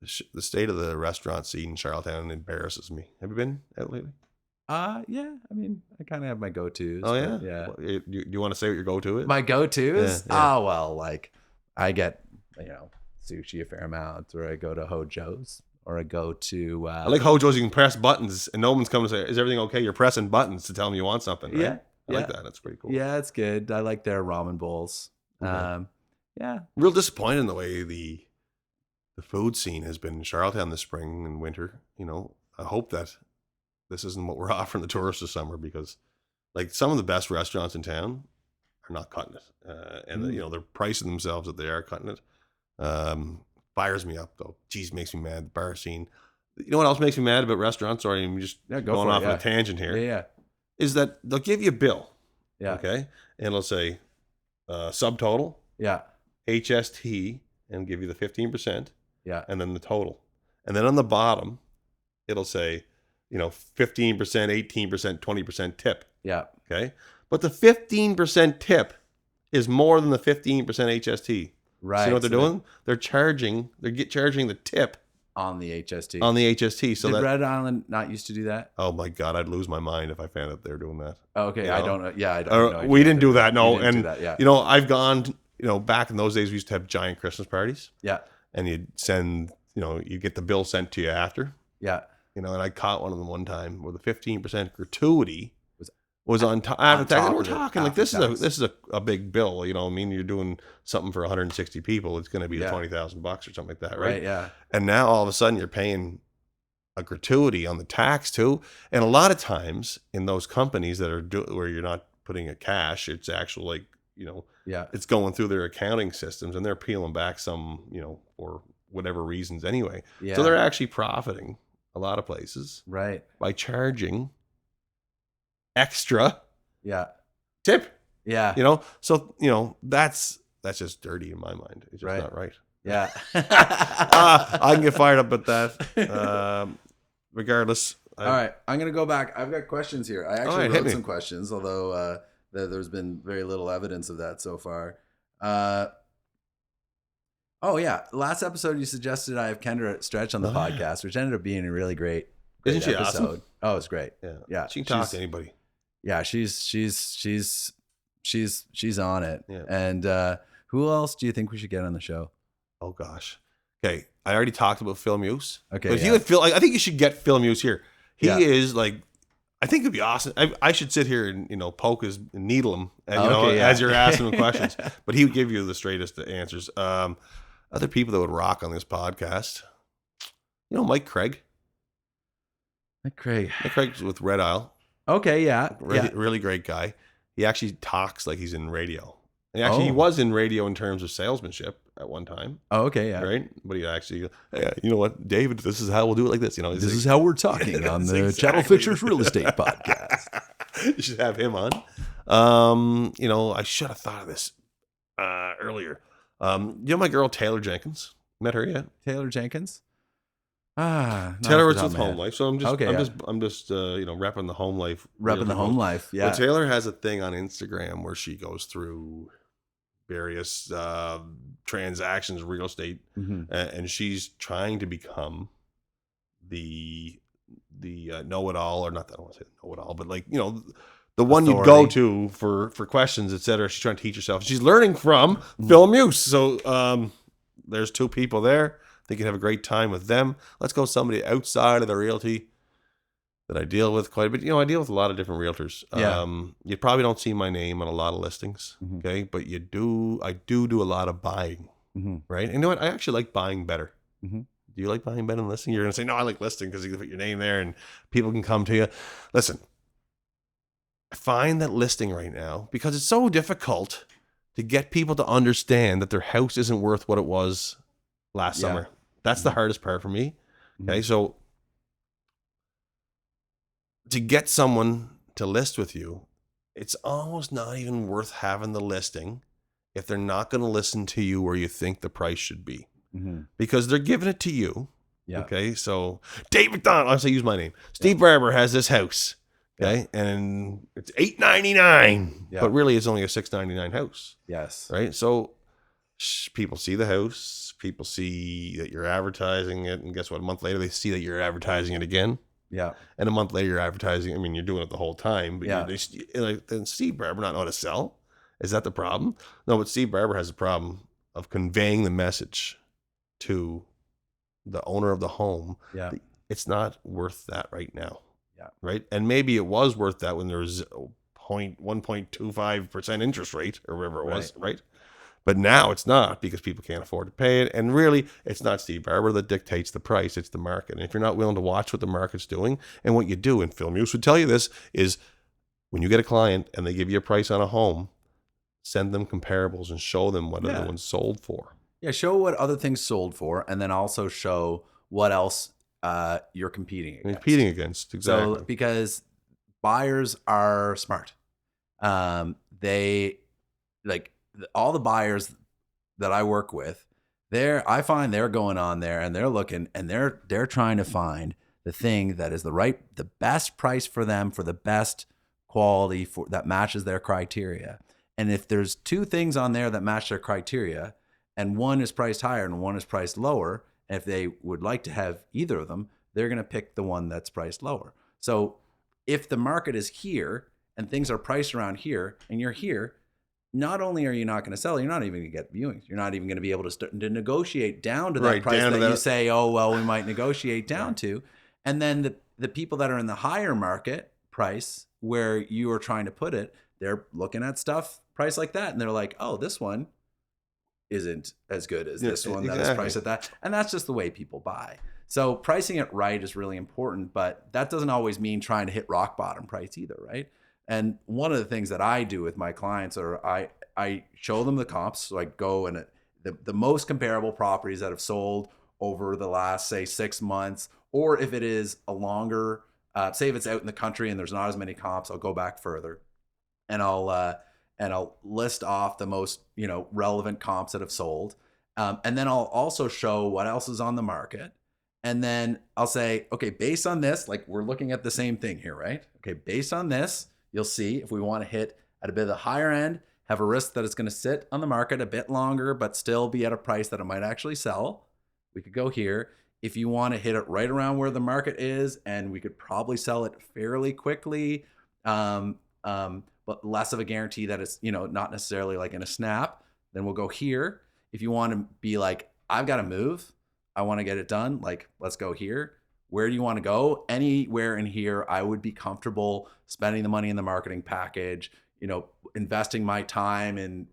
the state of the restaurant scene in Charlottetown embarrasses me. Have you been out lately? Yeah. I mean, I kind of have my go-tos. Oh yeah, yeah. Well, do you want to say what your go-to is? My go-tos? Yeah. Oh well, like I get sushi a fair amount, or I go to Hojo's, or I go to. I like Hojo's. You can press buttons, and no one's coming to say, "Is everything okay?" You're pressing buttons to tell them you want something. Right? Yeah, I like that. That's pretty cool. Yeah, it's good. I like their ramen bowls. Okay. Yeah. Real disappointed in the way the food scene has been in Charlottetown this spring and winter. I hope that this isn't what we're offering the tourists this summer, because like some of the best restaurants in town are not cutting it. And they're pricing themselves that they are cutting it. Fires me up though. Jeez, makes me mad. The bar scene. You know what else makes me mad about restaurants? Sorry, I'm just going off on a tangent here. Yeah. Is that they'll give you a bill. Yeah. Okay. And it'll say subtotal. Yeah. HST, and give you the 15%. Yeah. And then the total. And then on the bottom, it'll say, 15%, 18%, 20% tip. Yeah. Okay. But the 15% tip is more than the 15% HST. Right. So you know what they're doing? They're charging the tip on the HST. On the HST. So Did Red Island not used to do that? Oh my God, I'd lose my mind if I found out they're doing that. Okay. I don't know. Yeah. I don't know. We didn't do that. No. And do that, yeah. I've gone, back in those days, we used to have giant Christmas parties. Yeah. And you'd send, you get the bill sent to you after. Yeah. And I caught one of them one time where the 15% gratuity was on top. And we're talking like this is a big bill. You're doing something for 160 people. It's going to be $20,000 or something like that, right? Yeah. And now all of a sudden you're paying a gratuity on the tax too. And a lot of times in those companies that are where you're not putting a cash, it's actually it's going through their accounting systems, and they're peeling back some, for whatever reasons anyway. Yeah. So they're actually profiting a lot of places, right, by charging extra tip. Yeah. So that's just dirty in my mind. It's just not right. Yeah. I can get fired up at that. Regardless. All right. I'm going to go back. I've got questions here. I actually wrote some questions, although there's been very little evidence of that so far. Oh yeah. Last episode you suggested I have Kendra Stretch on the podcast, which ended up being a really great Isn't she episode. awesome? Oh, it's great. Yeah. She can talk to anybody. Yeah, she's on it. Yeah. And who else do you think we should get on the show? Oh gosh. Okay, I already talked about Phil Muse. Okay, but if you had Phil, I think you should get Phil Muse here. He is like, I think it'd be awesome. I should sit here and poke his needle him, and, as you're asking him questions. But he would give you the straightest answers. Other people that would rock on this podcast, Mike Craig. Mike Craig's with Red Isle. Okay, yeah. Really great guy. He actually talks like he's in radio. And actually, he was in radio in terms of salesmanship at one time. Oh, okay, yeah. Right? But he actually, hey, you know what, David, this is how we'll do it like this. You know, This is how we're talking on the Chattel Fixtures Real Estate Podcast. You should have him on. You know, I should have thought of this earlier. You know my girl Taylor Jenkins? Met her yet? Taylor Jenkins? Taylor works with HomeLife, so I'm just you know, repping the HomeLife. Repping the HomeLife, yeah. But Taylor has a thing on Instagram where she goes through various transactions, real estate, and she's trying to become the know-it-all, or not that I want to say know-it-all, but like, you know, the one you'd go to for questions, etc. She's trying to teach herself. She's learning from Phil Muse. So there's two people there. I think you'd have a great time with them. Let's go somebody outside of the realty that I deal with quite a bit. You know, I deal with a lot of different realtors. Yeah. You probably don't see my name on a lot of listings, okay? But I do a lot of buying, right? And you know what? I actually like buying better. Do you like buying better than listing? You're going to say, no, I like listing because you can put your name there and people can come to you. Listen, I find that listing right now, because it's so difficult to get people to understand that their house isn't worth what it was last summer. That's the hardest part for me. Okay, so to get someone to list with you, it's almost not even worth having the listing if they're not going to listen to you where you think the price should be. Because they're giving it to you. Okay, so Dave MacDonald, I'll say use my name. Steve Barber has this house. Okay, and it's $899, but really it's only a $699 house. Yes, right. So people see the house, people see that you're advertising it, and guess what? A month later, they see that you're advertising it again. Yeah, and a month later, you're advertising. I mean, you're doing it the whole time. But then Steve Barber not know how to sell. Is that the problem? No, but Steve Barber has a problem of conveying the message to the owner of the home. Yeah, it's not worth that right now. Right. And maybe it was worth that when there was 1.25% interest rate or whatever it was. Right. But now it's not, because people can't afford to pay it. And really, it's not Steve Barber that dictates the price. It's the market. And if you're not willing to watch what the market's doing, and what you do, and Phil Muse would tell you this, is when you get a client and they give you a price on a home, send them comparables and show them what other ones sold for. Yeah. Show what other things sold for, and then also show what else you're competing against. Exactly. So, because buyers are smart. They like all the buyers that I work with, I find they're going on there and they're looking and they're trying to find the thing that is the best price for them, for the best quality that matches their criteria. And if there's two things on there that match their criteria, and one is priced higher and one is priced lower, and if they would like to have either of them, they're going to pick the one that's priced lower. So if the market is here and things are priced around here and you're here, not only are you not going to sell, you're not even going to get viewings. You're not even going to be able to start to negotiate down to that price that you say, oh, well, we might negotiate down to. And then the people that are in the higher market price where you are trying to put it, they're looking at stuff priced like that. And they're like, oh, this one isn't as good as this one that is priced at that. And that's just the way people buy. So pricing it right is really important, but that doesn't always mean trying to hit rock bottom price either, right? And one of the things that I do with my clients are I show them the comps. So I go and the most comparable properties that have sold over the last, say, 6 months, or if it is a longer, say if it's out in the country and there's not as many comps, I'll go back further and I'll list off the most, relevant comps that have sold. And then I'll also show what else is on the market. And then I'll say, okay, based on this, like we're looking at the same thing here, right? Okay, based on this, you'll see if we want to hit at a bit of the higher end, have a risk that it's going to sit on the market a bit longer, but still be at a price that it might actually sell. We could go here. If you want to hit it right around where the market is, and we could probably sell it fairly quickly, but less of a guarantee that it's, not necessarily like in a snap, then we'll go here. If you want to be like, I've got to move, I want to get it done, like, let's go here. Where do you want to go? Anywhere in here, I would be comfortable spending the money in the marketing package, investing my time in,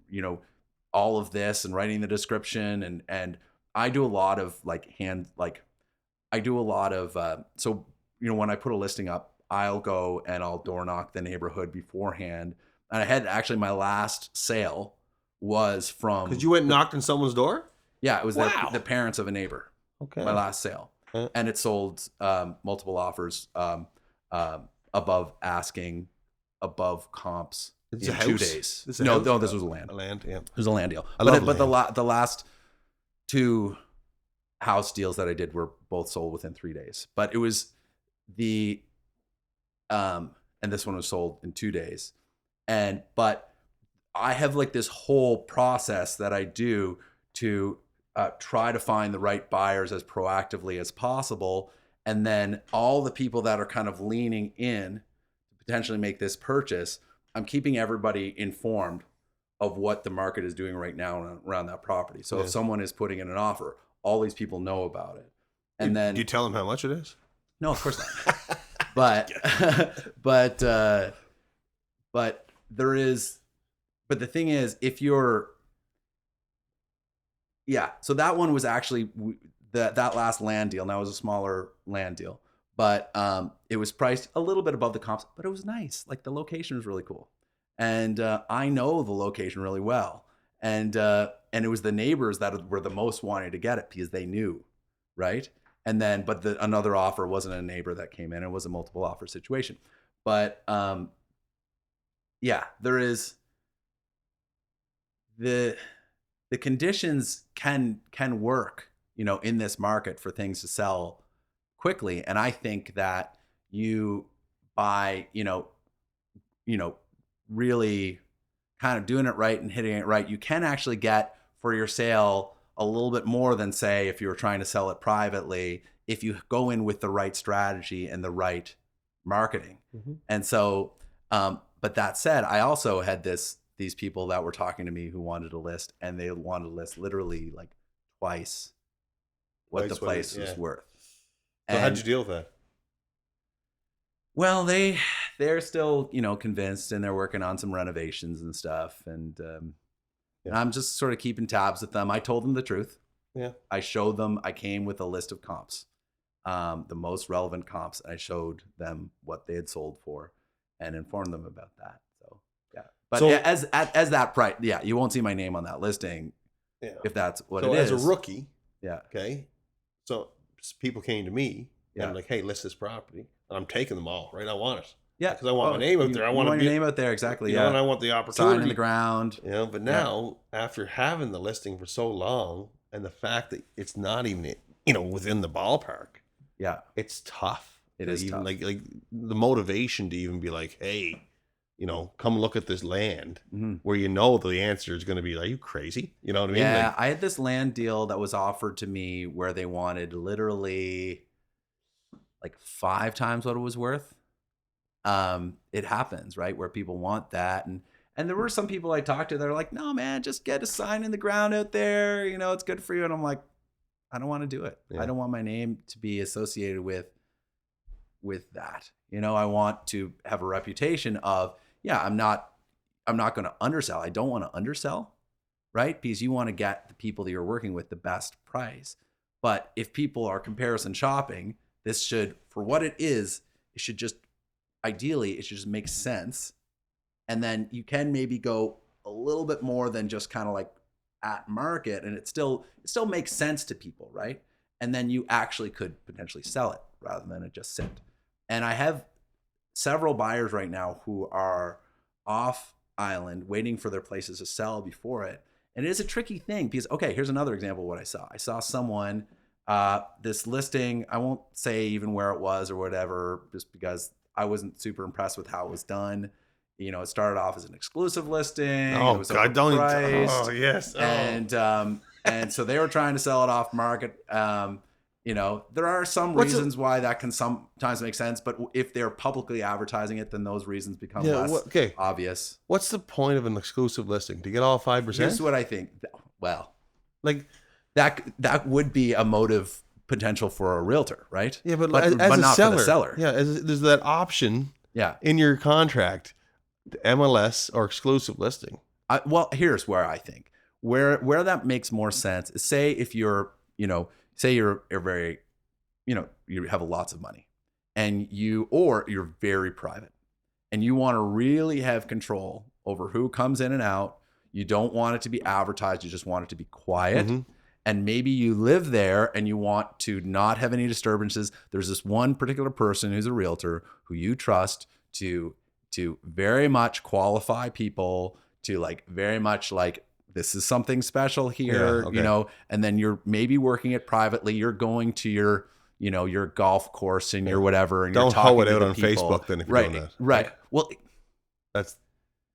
all of this and writing the description. And I do a lot of so, when I put a listing up, I'll go and I'll door knock the neighborhood beforehand. And I had actually my last sale was from. Because you went and knocked on someone's door? Yeah, it was Wow. the parents of a neighbor. Okay. My last sale. And it sold multiple offers above asking, above comps It's in a 2 house? days. This is a No, house? no, this was a land. A land, yeah. It was a land deal. I But, love but land. the last 2 house deals that I did were both sold within 3 days. But it was the and this one was sold in 2 days. But I have like this whole process that I do to try to find the right buyers as proactively as possible. And then all the people that are kind of leaning in to potentially make this purchase, I'm keeping everybody informed of what the market is doing right now around that property. So if someone is putting in an offer, all these people know about it. And then do you tell them how much it is? No, of course not. but there is. But the thing is, if you're, so that one was actually that last land deal. Now it was a smaller land deal, but it was priced a little bit above the comps, but it was nice. Like the location was really cool, and I know the location really well, and it was the neighbors that were the most wanting to get it because they knew, right? And then, but another offer wasn't a neighbor that came in; it was a multiple offer situation. But there is. The conditions can work, in this market for things to sell quickly. And I think that you by, really kind of doing it right and hitting it right, you can actually get for your sale a little bit more than, say, if you were trying to sell it privately, if you go in with the right strategy and the right marketing. Mm-hmm. And so, but that said, I also had these people that were talking to me who wanted to list, and they wanted to list literally like twice what the place was worth. So how'd you deal with that? Well, they're still, convinced, and they're working on some renovations and stuff. And I'm just sort of keeping tabs with them. I told them the truth. Yeah. I showed them, I came with a list of comps, the most relevant comps. I showed them what they had sold for and informed them about that. But as that price, you won't see my name on that listing, if that's what it is. So as a rookie, okay. So people came to me and like, hey, list this property, and I'm taking them all, right? I want it, because I want my name out there. I want your name out there, exactly. And I want the opportunity, sign in the ground. But now after having the listing for so long, and the fact that it's not even within the ballpark, it's tough. It is even tough. like the motivation to even be like, hey, come look at this land, where the answer is going to be, are you crazy? You know what I mean? Yeah, I had this land deal that was offered to me where they wanted literally like 5 times what it was worth. It happens, right? Where people want that. And there were some people I talked to that are like, no, man, just get a sign in the ground out there. It's good for you. And I'm like, I don't want to do it. Yeah. I don't want my name to be associated with that. I want to have a reputation of, I'm not going to undersell. I don't want to undersell, right? Because you want to get the people that you're working with the best price. But if people are comparison shopping, this should, for what it is, it should just make sense. And then you can maybe go a little bit more than just kind of like at market, and it still makes sense to people, right? And then you actually could potentially sell it rather than it just sit. And I have several buyers right now who are off island waiting for their places to sell before it. And it is a tricky thing because, okay, here's another example of what I saw. I saw someone, this listing, I won't say even where it was or whatever, just because I wasn't super impressed with how it was done. It started off as an exclusive listing. Oh, it was God, overpriced. Oh, yes. Oh. And so they were trying to sell it off market. There are some reasons why that can sometimes make sense, but if they're publicly advertising it, then those reasons become less obvious. What's the point of an exclusive listing? To get all 5%? Here's what I think. Well, like that would be a motive potential for a realtor, right? Yeah, but not seller, for the seller. Yeah, there's that option. In your contract, MLS or exclusive listing. Here's where I think where that makes more sense is, say if you're say you're very, you have lots of money, and you're very private, and you want to really have control over who comes in and out. You don't want it to be advertised. You just want it to be quiet. Mm-hmm. And maybe you live there and you want to not have any disturbances. There's this one particular person who's a realtor who you trust to very much qualify people, to like very much like, this is something special here, you know, and then you're maybe working it privately. You're going to your, you know, your golf course and your whatever. And don't you're talking hoe it to out the on people. Facebook then if you're Right, doing that. right. Well, that's,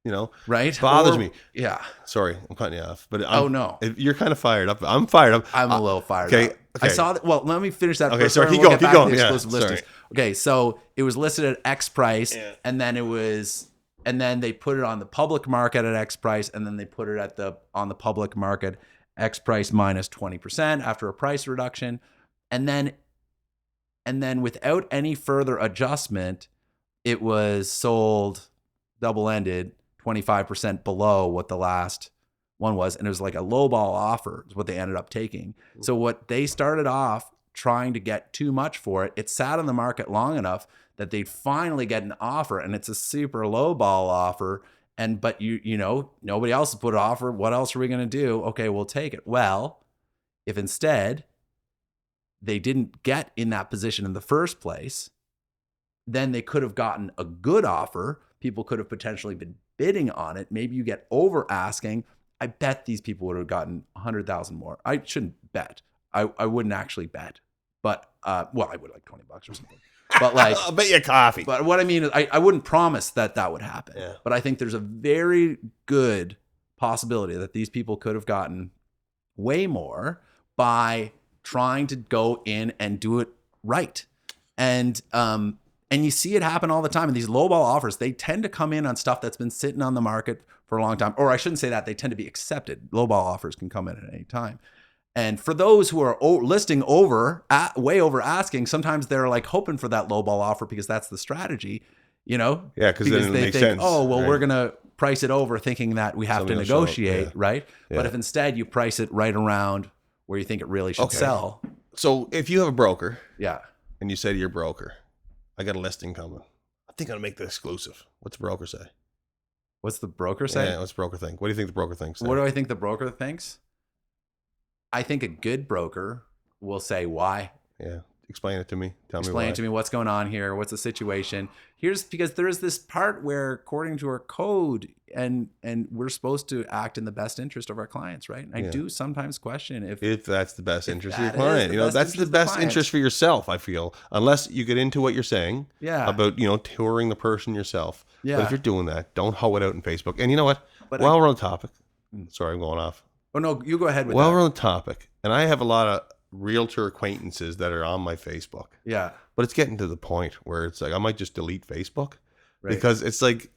you know, right. bothers me. Yeah. Sorry, I'm cutting you off. But No. You're kind of fired up. I'm fired up. I'm a little fired up. Okay. I saw that. Well, let me finish that. Okay, first, sorry. and Keep we'll going. get Keep back to going. the Yeah. exclusive listings. Sorry. Okay, so it was listed at X price, Yeah. and then and then they put it on the public market at X price, and then they put it on the public market X price minus 20% after a price reduction, and then without any further adjustment, it was sold double-ended 25% below what the last one was, and it was like a lowball offer is what they ended up taking. So what they started off trying to get too much for it sat on the market long enough that they'd finally get an offer, and it's a super lowball offer. But you know, nobody else has put an offer. What else are we going to do? Okay, we'll take it. Well, if instead they didn't get in that position in the first place, then they could have gotten a good offer. People could have potentially been bidding on it. Maybe you get over asking. I bet these people would have gotten 100,000 more. I shouldn't bet. I wouldn't actually bet, but well, I would like $20 or something. But like, I'll bet you a coffee. But what I mean is, I wouldn't promise that would happen. Yeah. But I think there's a very good possibility that these people could have gotten way more by trying to go in and do it right. And you see it happen all the time. And these lowball offers, they tend to come in on stuff that's been sitting on the market for a long time. Or I shouldn't say that. They tend to be accepted. Lowball offers can come in at any time. And for those who are listing way over asking, sometimes they're like hoping for that lowball offer because that's the strategy, you know? Yeah, because then it they makes think, sense. oh, well, right? we're going to price it over thinking that we have Somebody to will show up, negotiate, yeah. right? Yeah. But if instead you price it right around where you think it really should Okay. sell. So if you have a broker Yeah. and you say to your broker, I got a listing coming. I think I'm going to make the exclusive. What's the broker say? What's the broker say? Yeah, what's the broker think? What do you think the broker thinks? What do I think the broker thinks? I think a good broker will say why. Yeah. Explain it to me. Tell me why. Explain to me what's going on here. What's the situation? Because there is this part where, according to our code, and we're supposed to act in the best interest of our clients, right? And I do sometimes question if that's the best interest of your that is client. the You know, best that's the interest of the best client. interest for yourself, I feel. Unless you get into what you're saying about, you know, touring the person yourself. Yeah. But if you're doing that, don't hoe it out in Facebook. And you know what? But While we're on the topic, sorry, I'm going off. Oh no, you go ahead with While that. we're on the topic, and I have a lot of realtor acquaintances that are on my Facebook. Yeah. But it's getting to the point where it's like I might just delete Facebook Right. because it's like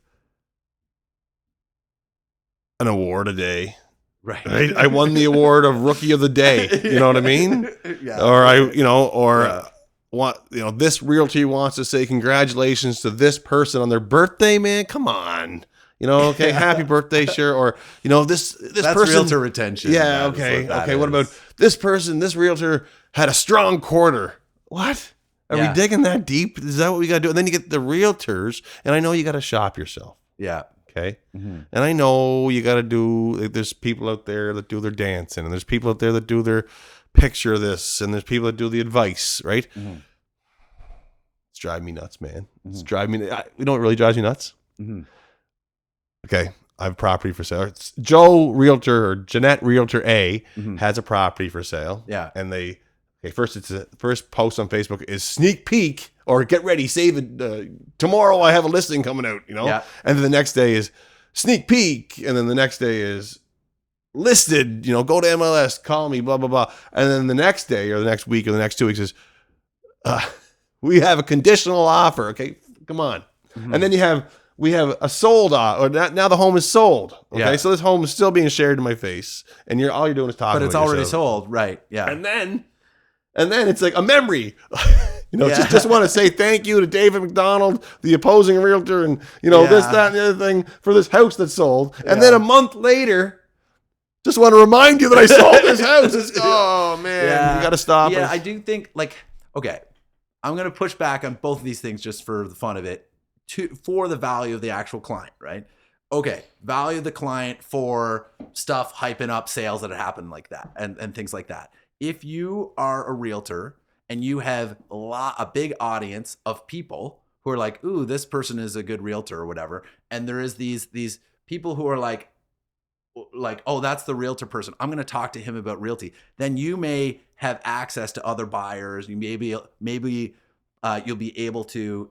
an award a day. Right. I won the award of Rookie of the Day. You know what I mean? Yeah. Or what, you know, this realty wants to say congratulations to this person on their birthday, man. Come on. You know, okay, happy birthday, sure. Or, you know, this That's person. realtor retention. Yeah, That is okay. that Okay, what is. about this person, this realtor had a strong quarter? What? Are we digging that deep? Is that what we got to do? And then you get the realtors, and I know you got to shop yourself. Yeah. Okay. Mm-hmm. And I know you got to do, there's people out there that do their dancing, and there's people out there that do their picture of this, and there's people that do the advice, right? Mm-hmm. It's driving me nuts, man. It's driving me, you know what really drives me nuts? Mm-hmm. Okay. I have property for sale. It's Joe Realtor or Jeanette Realtor A has a property for sale. Yeah. And first post on Facebook is sneak peek or get ready, save it. Tomorrow I have a listing coming out, you know? Yeah. And then the next day is sneak peek. And then the next day is listed, you know, go to MLS, call me, blah, blah, blah. And then the next day or the next week or the next 2 weeks is, we have a conditional offer. Okay. Come on. Mm-hmm. And then we have a sold or now the home is sold. Okay. Yeah. So this home is still being shared in my face and all you're doing is talking But it's about already yourself. sold. Right. Yeah. And then it's like a memory, you know, Yeah. just want to say thank you to David MacDonald, the opposing realtor, and, you know, this, that, and the other thing for this house that sold. And then a month later, just want to remind you that I sold this house. Oh, man, you got to stop. Yeah, us. I do think, okay, I'm going to push back on both of these things just for the fun of it, for the value of the actual client, right? okay, value the client for stuff hyping up sales that happen like that and things like that. If you are a realtor and you have a big audience of people who are like, ooh, this person is a good realtor or whatever, and there is these people who are like, oh, that's the realtor person, I'm going to talk to him about realty, then you may have access to other buyers. You maybe you'll be able to,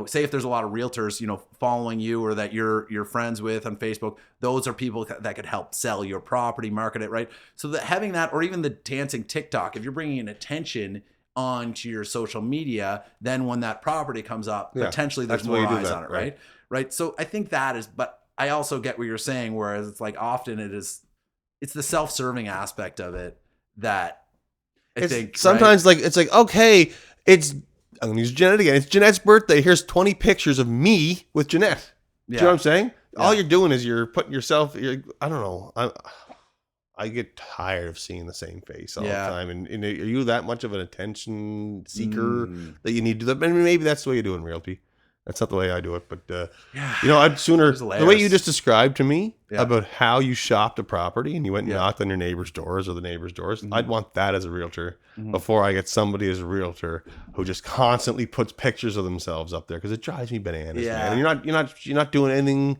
say if there's a lot of realtors, following you or that you're friends with on Facebook, those are people that could help sell your property, market it, right? So that having that, or even the dancing TikTok, if you're bringing in attention onto your social media, then when that property comes up, potentially there's more eyes on it, right? Right. So I think that is, but I also get what you're saying, whereas it's like often it's the self-serving aspect of it that I think sometimes it's like, okay, I'm going to use Jeanette again. It's Jeanette's birthday. Here's 20 pictures of me with Jeanette. Do you know what I'm saying? Yeah. All you're doing is you're putting yourself, I don't know. I get tired of seeing the same face all the time. And are you that much of an attention seeker that you need to do that? I mean, maybe that's the way you do in realty. That's not the way I do it, but I'd sooner the way you just described to me about how you shopped a property and you went and knocked on your neighbor's doors or the neighbor's doors. I'd want that as a realtor before I get somebody as a realtor who just constantly puts pictures of themselves up there, because it drives me bananas. Man. And you're not doing anything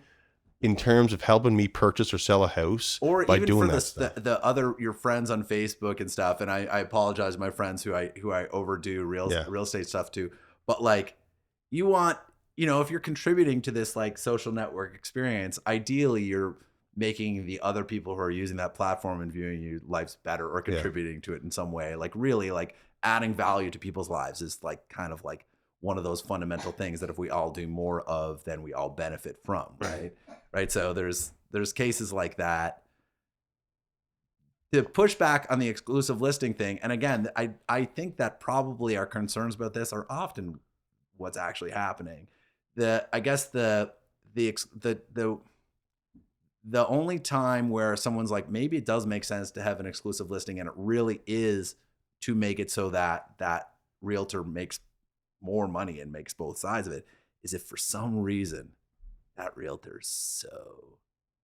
in terms of helping me purchase or sell a house, or by even doing for the other your friends on Facebook and stuff. And I apologize to my friends who I overdo real estate stuff to, but like you want. If you're contributing to this like social network experience, ideally you're making the other people who are using that platform and viewing your lives better, or contributing to it in some way. Like really like adding value to people's lives is like kind of like one of those fundamental things that if we all do more of, then we all benefit from, right? Right. So there's cases like that. To push back on the exclusive listing thing, and again, I think that probably our concerns about this are often what's actually happening. I guess the only time where someone's like, maybe it does make sense to have an exclusive listing, and it really is to make it so that that realtor makes more money and makes both sides of it, is if for some reason that realtor's so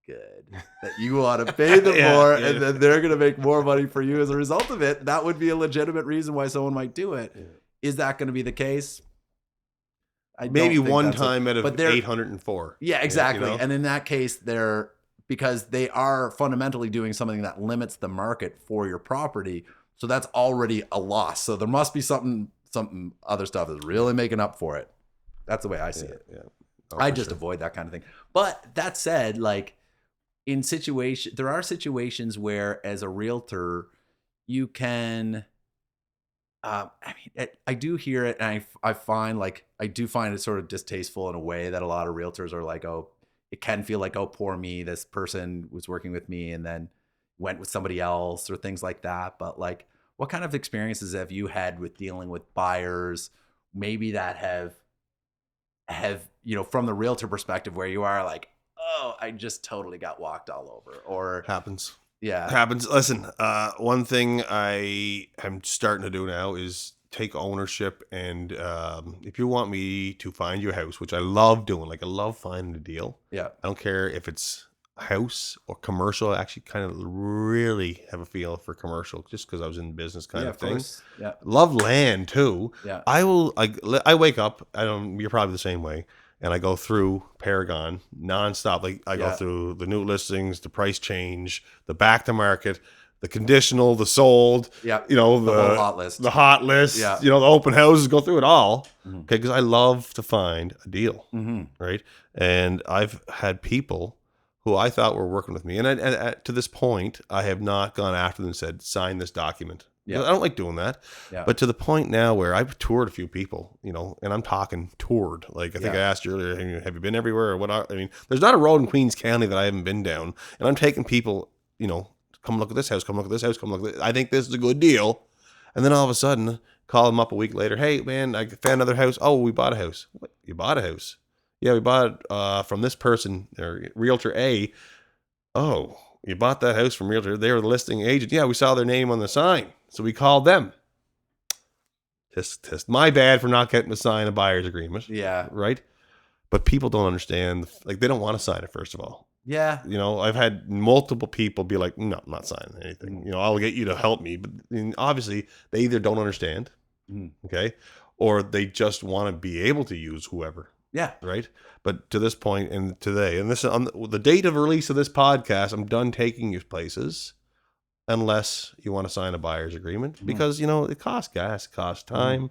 good that you want to pay them more, and then they're going to make more money for you as a result of it. That would be a legitimate reason why someone might do it. Is that going to be the case? Maybe one time out of 804. Yeah, exactly. And in that case, because they are fundamentally doing something that limits the market for your property. So that's already a loss. So there must be something other stuff is really making up for it. That's the way I see it. Yeah. I just avoid that kind of thing. But that said, like there are situations where as a realtor, you can, I do hear it, and I find it sort of distasteful in a way that a lot of realtors are like, oh, it can feel like, oh, poor me, this person was working with me and then went with somebody else or things like that. But like, what kind of experiences have you had with dealing with buyers, maybe that have from the realtor perspective, where you are like, oh, I just totally got walked all over? Or happens. Yeah. It happens. Listen, one thing I am starting to do now is take ownership. And if you want me to find you a house, which I love doing, like I love finding a deal. Yeah. I don't care if it's a house or commercial. I actually kind of really have a feel for commercial just because I was in business kind of thing. Course. Yeah. Love land too. Yeah. I wake up, you're probably the same way. And I go through Paragon nonstop. Like I go through the new listings, the price change, the back to market, the conditional, the sold, the whole hot list, the open houses, go through it all. Okay. Cause I love to find a deal. Right. And I've had people who I thought were working with me. And to this point, I have not gone after them and said, sign this document. Yeah. I don't like doing that. Yeah. But to the point now where I've toured a few people, and I'm talking toured. Like I think I asked you earlier, have you been everywhere or what? I mean, there's not a road in Queens County that I haven't been down. And I'm taking people, come look at this house, come look at this house, come look at this. I think this is a good deal. And then all of a sudden, call them up a week later. Hey, man, I found another house. Oh, we bought a house. What? You bought a house? Yeah, we bought it from this person, or Realtor A. Oh, you bought that house from Realtor. They were the listing agent. Yeah, we saw their name on the sign. So we called them. Test. My bad for not getting to sign a buyer's agreement. Yeah. Right? but people don't understand. Like, they don't want to sign it, first of all. Yeah. You know, I've had multiple people be like, no, I'm not signing anything. You know, I'll get you to help me. But obviously, they either don't understand, okay, or they just want to be able to use whoever. Yeah. Right. But to this point and today, and this on the date of release of this podcast, I'm done taking you places unless you want to sign a buyer's agreement, because, you know, it costs gas, it costs time.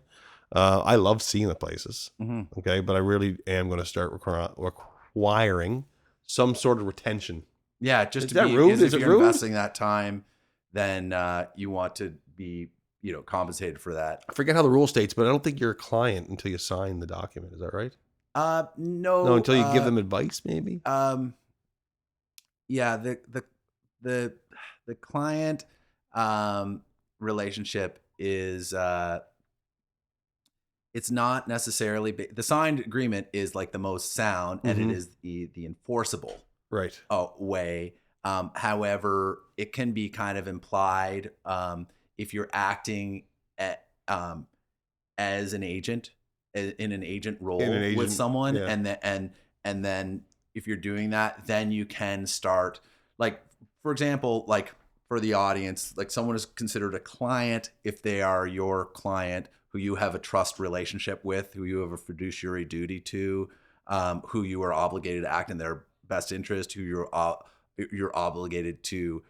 I love seeing the places. Okay. But I really am going to start requiring some sort of retention. Yeah. Just Is to that be, rude? is Is if it you're rude? investing that time, then you want to be, you know, compensated for that. I forget how the rule states, but I don't think you're a client until you sign the document. Is that right? No. No, until you give them advice, maybe. Yeah. The client relationship is it's not necessarily the signed agreement is like the most sound, and it is the enforceable way. However, it can be kind of implied if you're acting as an agent, in an agent role with someone, and then if you're doing that, then you can start, like, for example, like for the audience, like someone is considered a client if they are your client who you have a trust relationship with, who you have a fiduciary duty to, who you are obligated to act in their best interest, who you're obligated to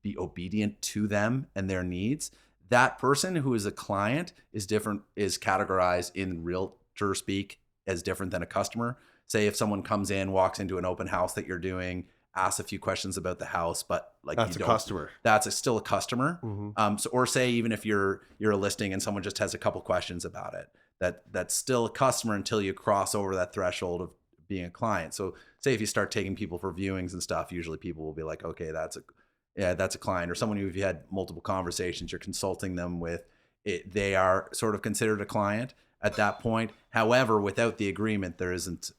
be obedient to them and their needs. That person who is a client is categorized in realtor speak as different than a customer. Say if someone comes in, walks into an open house that you're doing, asks a few questions about the house, but like that's a customer. That's still a customer. Or say even if you're a listing and someone just has a couple questions about it, that's still a customer until you cross over that threshold of being a client. So say if you start taking people for viewings and stuff, usually people will be like, okay, that's a client, or someone who, if you had multiple conversations, you're consulting them with it, they are sort of considered a client at that point. However, without the agreement, there isn't,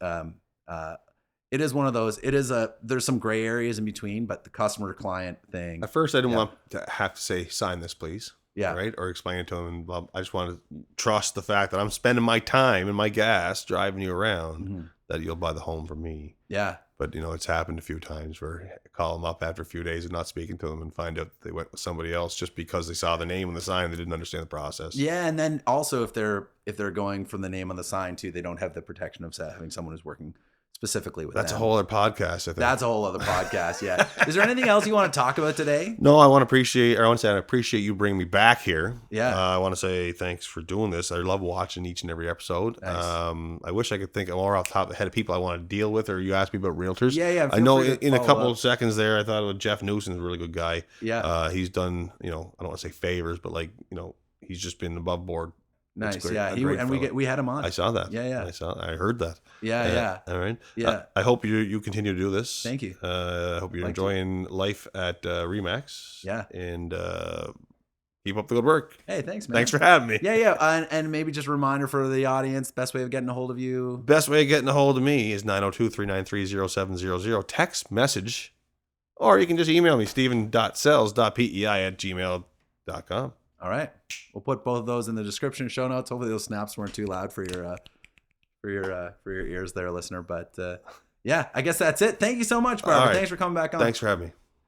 it is one of those, there's some gray areas in between, but the customer to client thing. At first, I didn't want to have to say, sign this, please. Yeah. Right. Or explain it to them. And blah. I just want to trust the fact that I'm spending my time and my gas driving you around, that you'll buy the home from me. Yeah. But, you know, it's happened a few times where I call them up after a few days and not speaking to them and find out they went with somebody else just because they saw the name on the sign. They didn't understand the process. Yeah. And then also if they're going from the name on the sign too, they don't have the protection of having someone who's working specifically with That's them. a whole other podcast, I think. That's a whole other podcast, yeah. Is there anything else you want to talk about today? No, I want to say I appreciate you bringing me back here. Yeah. I want to say thanks for doing this. I love watching each and every episode. Nice. I wish I could think more off the top of the head of people I want to deal with, or you asked me about realtors. Yeah. I know in a couple of seconds there, I thought Jeff Newson's a really good guy. Yeah. He's done, you know, I don't want to say favors, but like, you know, he's just been above board. Nice. Yeah. We had him on. I saw that. Yeah. I heard that. Yeah. All right. Yeah. I hope you continue to do this. Thank you. I hope you're enjoying life at Remax. Yeah. And keep up the good work. Hey, thanks, man. Thanks for having me. Yeah. And maybe just a reminder for the audience, best way of getting a hold of you. Best way of getting a hold of me is 902-393-0700. Text message, or you can just email me, steven.sells.pei @gmail.com. All right. We'll put both of those in the description, show notes. Hopefully those snaps weren't too loud for your ears there, listener. But yeah, I guess that's it. Thank you so much, Barber. All right. Thanks for coming back on. Thanks for having me.